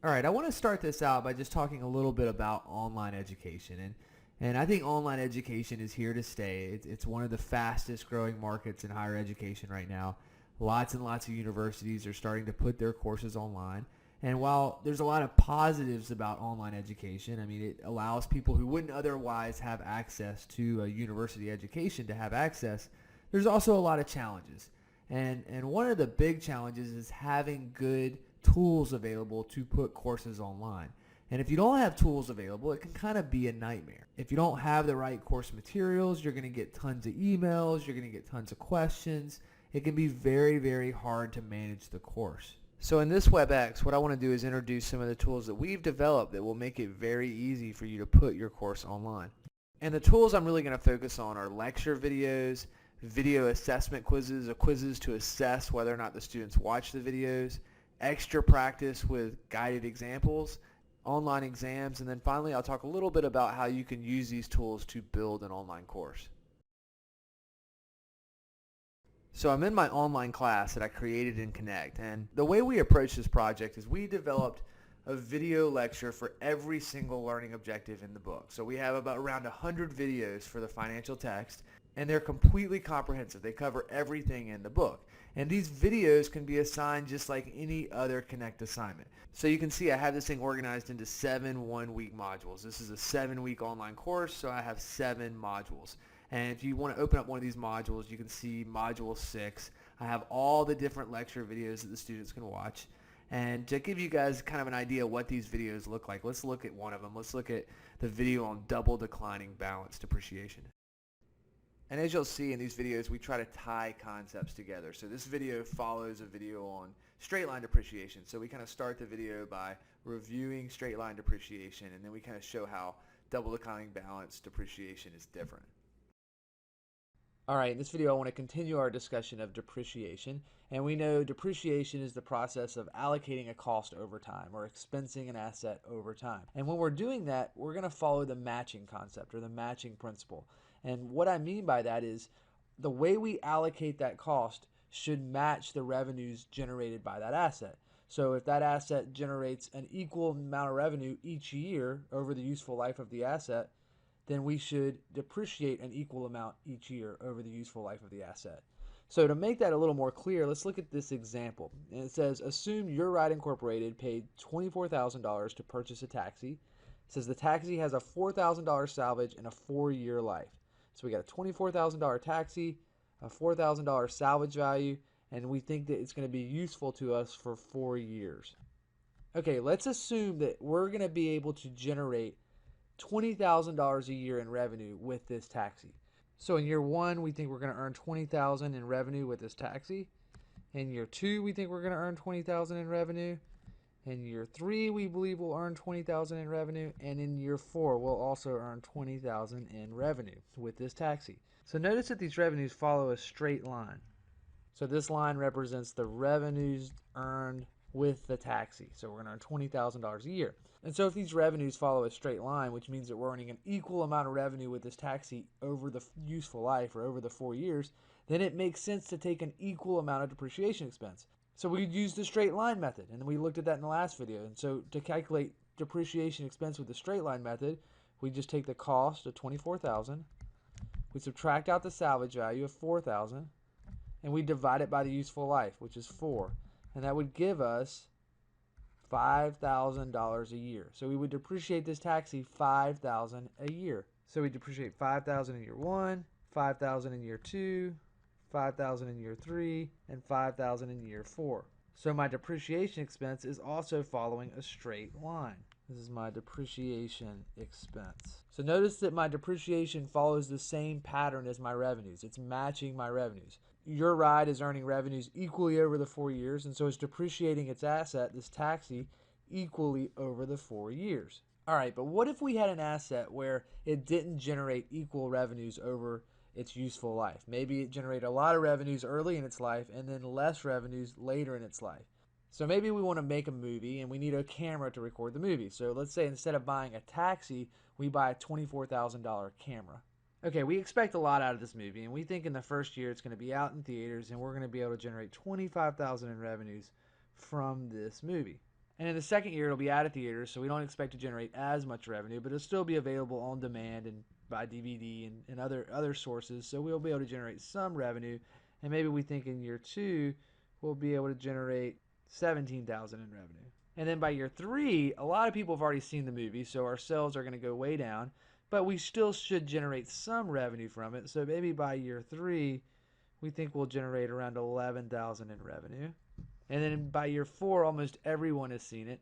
All right, I want to start this out by just talking a little bit about online education. And I think online education is here to stay. It's one of the fastest growing markets in higher education right now. Lots and lots of universities are starting to put their courses online. And while there's a lot of positives about online education, I mean, it allows people who wouldn't otherwise have access to a university education to have access. There's also a lot of challenges. And one of the big challenges is having good tools available to put courses online. And if you don't have tools available, it can kind of be a nightmare. If you don't have the right course materials, you're going to get tons of emails, you're going to get tons of questions. It can be very, very hard to manage the course. So in this WebEx, what I want to do is introduce some of the tools that we've developed that will make it very easy for you to put your course online. And the tools I'm really going to focus on are lecture videos, video assessment quizzes, or quizzes to assess whether or not the students watch the videos, extra practice with guided examples, online exams, and then finally I'll talk a little bit about how you can use these tools to build an online course. So I'm in my online class that I created in Connect, and the way we approach this project is we developed a video lecture for every single learning objective in the book. So we have about around 100 videos for the financial text, and they're completely comprehensive. They cover everything in the book. And these videos can be assigned just like any other Connect assignment. So you can see I have this thing organized into 7 one-week modules. This is a 7-week online course, so I have 7 modules. And if you want to open up one of these modules, you can see Module 6. I have all the different lecture videos that the students can watch. And to give you guys kind of an idea what these videos look like, let's look at one of them. Let's look at the video on double declining balance depreciation. And as you'll see in these videos, we try to tie concepts together. So this video follows a video on straight line depreciation. So we kind of start the video by reviewing straight line depreciation, and then we kind of show how double declining balance depreciation is different. All right, in this video I want to continue our discussion of depreciation, and we know depreciation is the process of allocating a cost over time or expensing an asset over time. And when we're doing that, we're going to follow the matching concept or the matching principle. And what I mean by that is the way we allocate that cost should match the revenues generated by that asset. So if that asset generates an equal amount of revenue each year over the useful life of the asset, then we should depreciate an equal amount each year over the useful life of the asset. So to make that a little more clear, let's look at this example. And it says, assume Your Ride Incorporated paid $24,000 to purchase a taxi. It says the taxi has a $4,000 salvage and a 4-year life. So we got a $24,000 taxi, a $4,000 salvage value, and we think that it's going to be useful to us for 4 years. Okay, let's assume that we're going to be able to generate $20,000 a year in revenue with this taxi. So in year 1, we think we're going to earn $20,000 in revenue with this taxi. In year 2, we think we're going to earn $20,000 in revenue. In year 3, we believe we'll earn $20,000 in revenue. And in year 4, we'll also earn $20,000 in revenue with this taxi. So notice that these revenues follow a straight line. So this line represents the revenues earned with the taxi. So we're going to earn $20,000 a year. And so if these revenues follow a straight line, which means that we're earning an equal amount of revenue with this taxi over the useful life or over the 4 years, then it makes sense to take an equal amount of depreciation expense. So we'd use the straight line method, and we looked at that in the last video. And so to calculate depreciation expense with the straight line method, we just take the cost of $24,000, we subtract out the salvage value of $4,000, and we divide it by the useful life, which is 4. And that would give us $5,000 a year. So we would depreciate this taxi $5,000 a year. So we depreciate $5,000 in year 1, $5,000 in year 2, $5,000 in year 3, and $5,000 in year 4. So my depreciation expense is also following a straight line. This is my depreciation expense. So notice that my depreciation follows the same pattern as my revenues. It's matching my revenues. Your Ride is earning revenues equally over the 4 years, and so it's depreciating its asset, this taxi, equally over the 4 years. All right, but what if we had an asset where it didn't generate equal revenues over its useful life? Maybe it generated a lot of revenues early in its life and then less revenues later in its life. So maybe we want to make a movie and we need a camera to record the movie. So let's say instead of buying a taxi, we buy a $24,000 camera. Okay, we expect a lot out of this movie, and we think in the first year it's going to be out in theaters and we're going to be able to generate $25,000 in revenues from this movie. And in the second year, it'll be out of theaters, so we don't expect to generate as much revenue, but it'll still be available on demand and by DVD and other sources, so we'll be able to generate some revenue. And maybe we think in year 2, we'll be able to generate $17,000 in revenue. And then by year 3, a lot of people have already seen the movie, so our sales are going to go way down, but we still should generate some revenue from it. So maybe by year 3, we think we'll generate around $11,000 in revenue. And then by year 4, almost everyone has seen it.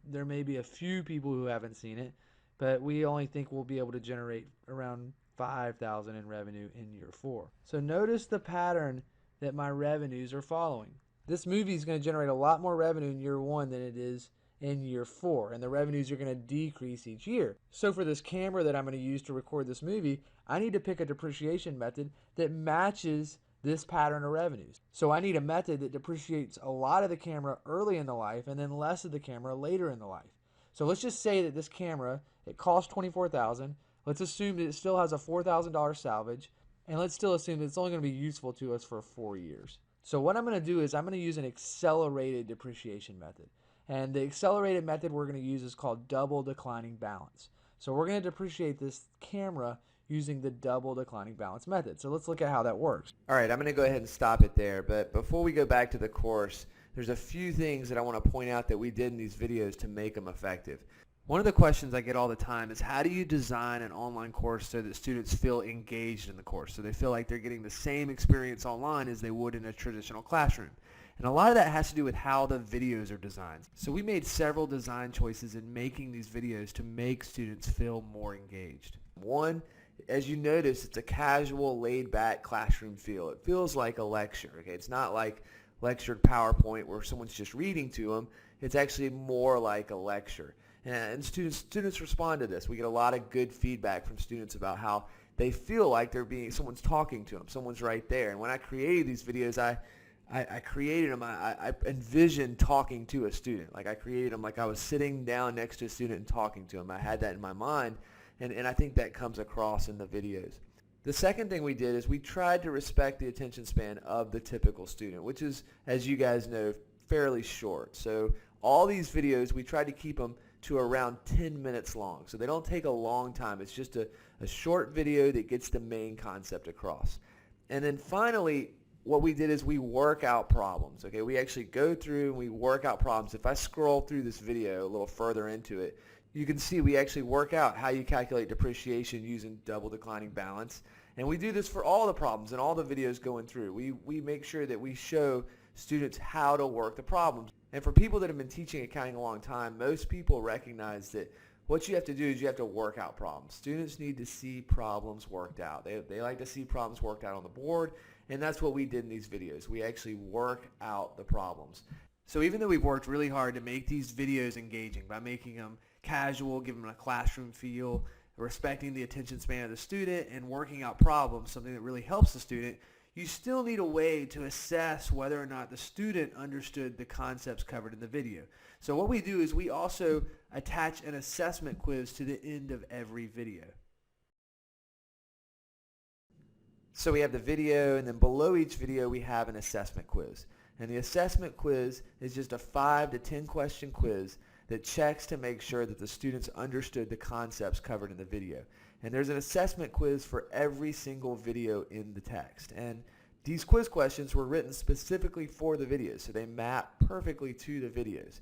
There may be a few people who haven't seen it, but we only think we'll be able to generate around $5,000 in revenue in year 4. So notice the pattern that my revenues are following. This movie is going to generate a lot more revenue in year 1 than it is in year 4, and the revenues are going to decrease each year. So for this camera that I'm going to use to record this movie, I need to pick a depreciation method that matches this pattern of revenues. So I need a method that depreciates a lot of the camera early in the life and then less of the camera later in the life. So let's just say that this camera, it costs $24,000. Let's assume that it still has a $4,000 salvage, and let's still assume that it's only going to be useful to us for 4 years. So what I'm going to do is I'm going to use an accelerated depreciation method. And the accelerated method we're going to use is called double declining balance. So we're going to depreciate this camera using the double declining balance method. So let's look at how that works. All right, I'm going to go ahead and stop it there. But before we go back to the course, there's a few things that I want to point out that we did in these videos to make them effective. One of the questions I get all the time is, how do you design an online course so that students feel engaged in the course, so they feel like they're getting the same experience online as they would in a traditional classroom? And a lot of that has to do with how the videos are designed. So we made several design choices in making these videos to make students feel more engaged. One, as you notice, it's a casual, laid-back classroom feel. It feels like a lecture. Okay, it's not like lectured PowerPoint where someone's just reading to them. It's actually more like a lecture. And students respond to this. We get a lot of good feedback from students about how they feel like someone's talking to them, someone's right there. And when I created these videos, I created them, I envisioned talking to a student. Like I created them like I was sitting down next to a student and talking to them. I had that in my mind, and I think that comes across in the videos. The second thing we did is we tried to respect the attention span of the typical student, which is, as you guys know, fairly short. So all these videos, we tried to keep them to around 10 minutes long. So they don't take a long time. It's just a short video that gets the main concept across. And then finally, what we did is we work out problems. Okay, we actually go through and we work out problems. If I scroll through this video a little further into it, you can see we actually work out how you calculate depreciation using double declining balance. And we do this for all the problems and all the videos going through. We make sure that we show students how to work the problems. And for people that have been teaching accounting a long time, most people recognize that what you have to do is you have to work out problems. Students need to see problems worked out. They like to see problems worked out on the board, and that's what we did in these videos. We actually work out the problems. So even though we've worked really hard to make these videos engaging by making them casual, giving them a classroom feel, respecting the attention span of the student, and working out problems, something that really helps the student, you still need a way to assess whether or not the student understood the concepts covered in the video. So what we do is we also attach an assessment quiz to the end of every video. So we have the video, and then below each video we have an assessment quiz. And the assessment quiz is just a 5 to 10 question quiz that checks to make sure that the students understood the concepts covered in the video. And there's an assessment quiz for every single video in the text. And these quiz questions were written specifically for the videos, so they map perfectly to the videos.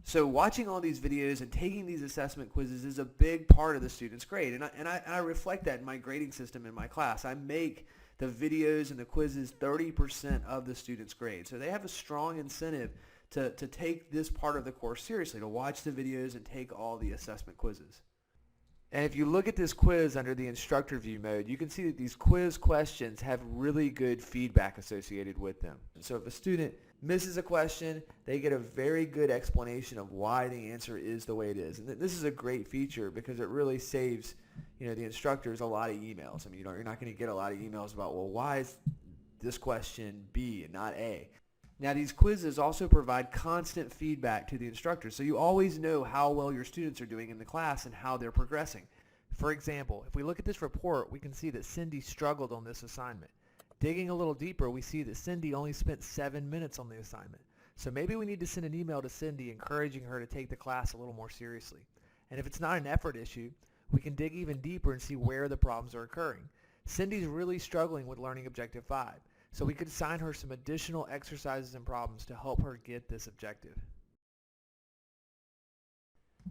So watching all these videos and taking these assessment quizzes is a big part of the student's grade. And I reflect that in my grading system in my class. I make the videos and the quizzes 30% of the student's grade. So they have a strong incentive to take this part of the course seriously, to watch the videos and take all the assessment quizzes. And if you look at this quiz under the instructor view mode, you can see that these quiz questions have really good feedback associated with them. So if a student misses a question, they get a very good explanation of why the answer is the way it is. And this is a great feature because it really saves, the instructors a lot of emails. I mean, you're not going to get a lot of emails about, well, why is this question B and not A? Now, these quizzes also provide constant feedback to the instructor, so you always know how well your students are doing in the class and how they're progressing. For example, if we look at this report, we can see that Cindy struggled on this assignment. Digging a little deeper, we see that Cindy only spent 7 minutes on the assignment. So maybe we need to send an email to Cindy encouraging her to take the class a little more seriously. And if it's not an effort issue, we can dig even deeper and see where the problems are occurring. Cindy's really struggling with learning Objective 5, so we could assign her some additional exercises and problems to help her get this objective.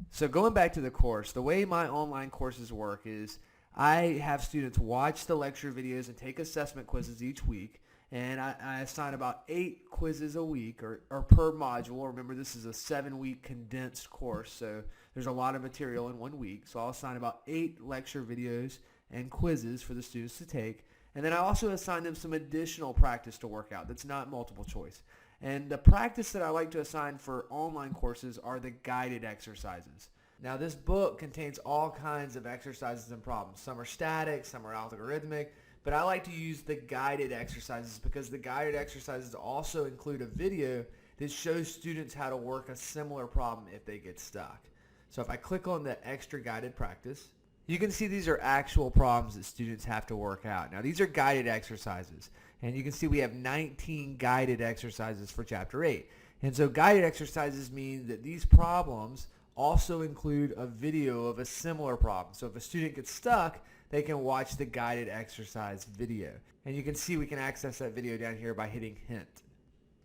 So going back to the course, the way my online courses work is I have students watch the lecture videos and take assessment quizzes each week, and I assign about 8 quizzes a week or per module. Remember, this is a 7-week condensed course, so there's a lot of material in 1 week. So I'll assign about 8 lecture videos and quizzes for the students to take, and then I also assign them some additional practice to work out that's not multiple choice. And the practice that I like to assign for online courses are the guided exercises. Now, this book contains all kinds of exercises and problems. Some are static, some are algorithmic, but I like to use the guided exercises because the guided exercises also include a video that shows students how to work a similar problem if they get stuck. So if I click on the extra guided practice, you can see these are actual problems that students have to work out. Now, these are guided exercises, and you can see we have 19 guided exercises for Chapter 8. And so guided exercises mean that these problems also include a video of a similar problem. So if a student gets stuck, they can watch the guided exercise video. And you can see we can access that video down here by hitting hint.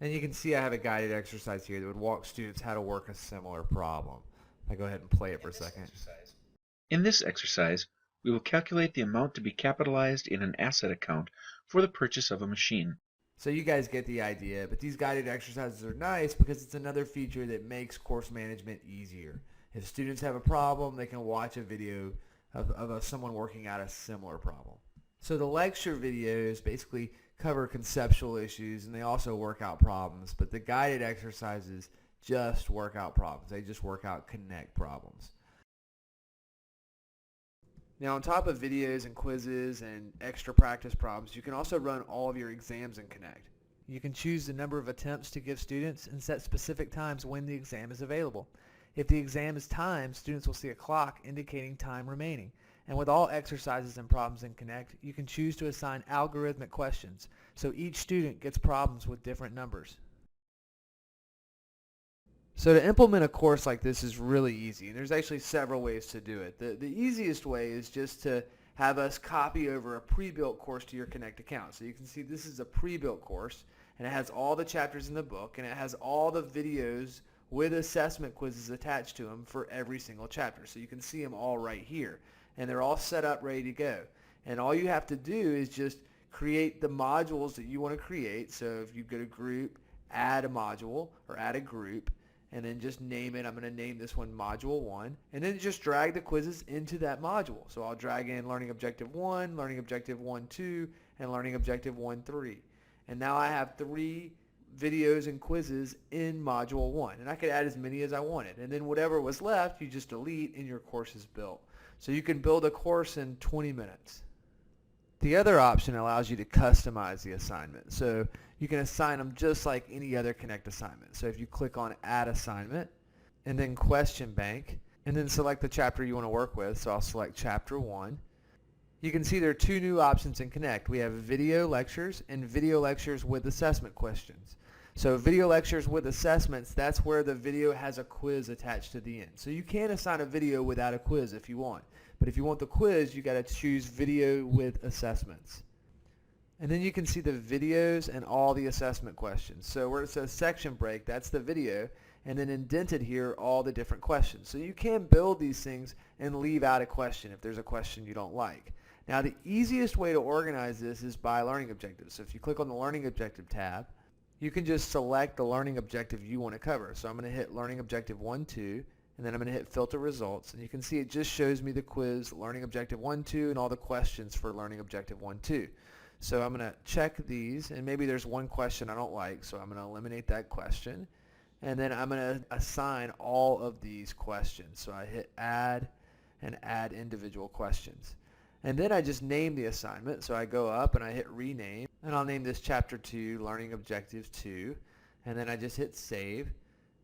And you can see I have a guided exercise here that would walk students how to work a similar problem. I go ahead and play it for a second. In this exercise, we will calculate the amount to be capitalized in an asset account for the purchase of a machine. So you guys get the idea, but these guided exercises are nice because it's another feature that makes course management easier. If students have a problem, they can watch a video of someone working out a similar problem. So the lecture videos basically cover conceptual issues and they also work out problems, but the guided exercises just work out problems. They just work out connect problems. Now, on top of videos and quizzes and extra practice problems, you can also run all of your exams in Connect. You can choose the number of attempts to give students and set specific times when the exam is available. If the exam is timed, students will see a clock indicating time remaining. And with all exercises and problems in Connect, you can choose to assign algorithmic questions, so each student gets problems with different numbers. So to implement a course like this is really easy, and there's actually several ways to do it. The easiest way is just to have us copy over a pre-built course to your Connect account. So you can see this is a pre-built course, and it has all the chapters in the book, and it has all the videos with assessment quizzes attached to them for every single chapter. So you can see them all right here, and they're all set up ready to go. And all you have to do is just create the modules that you want to create. So if you go to group, add a module or add a group, and then just name it. I'm going to name this one Module 1, and then just drag the quizzes into that module. So I'll drag in Learning Objective 1, Learning Objective 1-2, and Learning Objective 1-3. And now I have 3 videos and quizzes in Module 1, and I could add as many as I wanted. And then whatever was left, you just delete, and your course is built. So you can build a course in 20 minutes. The other option allows you to customize the assignment. So you can assign them just like any other Connect assignment. So if you click on Add Assignment and then Question Bank and then select the chapter you want to work with, so I'll select Chapter 1, you can see there are 2 new options in Connect. We have video lectures and video lectures with assessment questions. So video lectures with assessments, that's where the video has a quiz attached to the end. So you can assign a video without a quiz if you want. But if you want the quiz, you got to choose video with assessments. And then you can see the videos and all the assessment questions. So where it says section break, that's the video, and then indented here all the different questions. So you can build these things and leave out a question if there's a question you don't like. Now the easiest way to organize this is by learning objectives. So if you click on the learning objective tab, you can just select the learning objective you want to cover. So I'm going to hit learning objective 1-2. And then I'm going to hit filter results, and you can see it just shows me the quiz, learning objective 1-2, and all the questions for learning objective 1-2. So I'm going to check these, and maybe there's one question I don't like, so I'm going to eliminate that question. And then I'm going to assign all of these questions. So I hit add and add individual questions. And then I just name the assignment. So I go up and I hit rename, and I'll name this chapter 2, learning objective 2, and then I just hit save.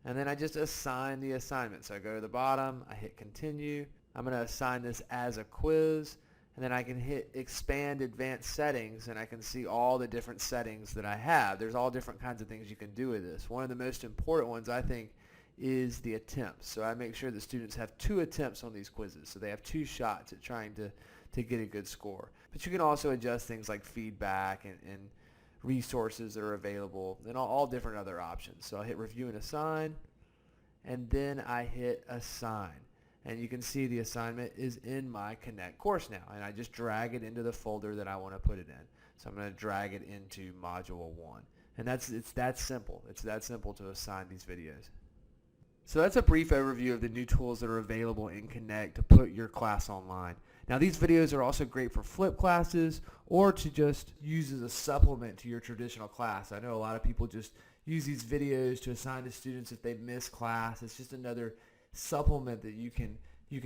And then I just assign the assignment. So I go to the bottom, I hit continue. I'm going to assign this as a quiz, and then I can hit expand advanced settings, and I can see all the different settings that I have. There's all different kinds of things you can do with this. One of the most important ones, I think, is the attempts. So I make sure the students have 2 attempts on these quizzes, so they have 2 shots at trying to get a good score. But you can also adjust things like feedback and resources that are available, and all different other options. So I'll hit review and assign, and then I hit assign. And you can see the assignment is in my Connect course now, and I just drag it into the folder that I want to put it in. So I'm going to drag it into Module 1. And it's that simple. It's that simple to assign these videos. So that's a brief overview of the new tools that are available in Connect to put your class online. Now these videos are also great for flip classes or to just use as a supplement to your traditional class. I know a lot of people just use these videos to assign to students if they miss class. It's just another supplement that you can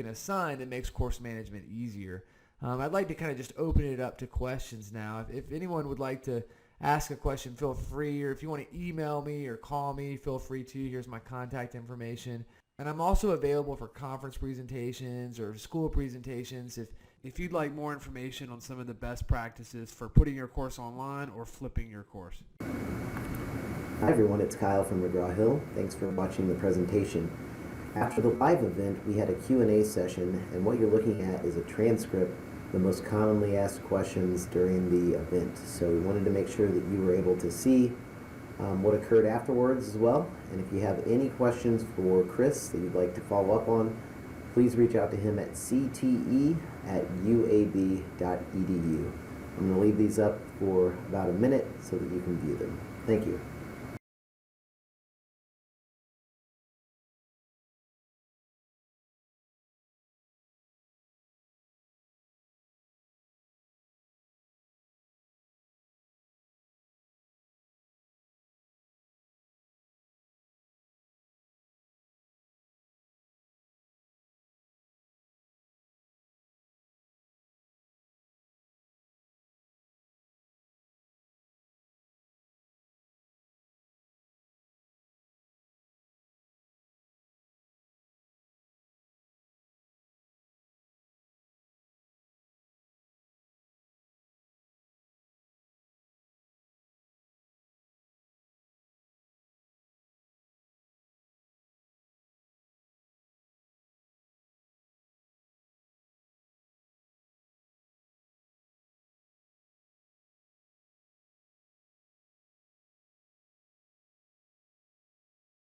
assign that makes course management easier. I'd like to kind of just open it up to questions now. If anyone would like to ask a question, feel free, or if you want to email me or call me, feel free to. Here's my contact information. And I'm also available for conference presentations or school presentations if you'd like more information on some of the best practices for putting your course online or flipping your course. Hi everyone, it's Kyle from McGraw-Hill. Thanks for watching the presentation. After the live event, we had a Q&A session, and what you're looking at is a transcript, the most commonly asked questions during the event. So we wanted to make sure that you were able to see what occurred afterwards as well. And if you have any questions for Chris that you'd like to follow up on, please reach out to him at cte@uab.edu. I'm going to leave these up for about a minute so that you can view them. Thank you.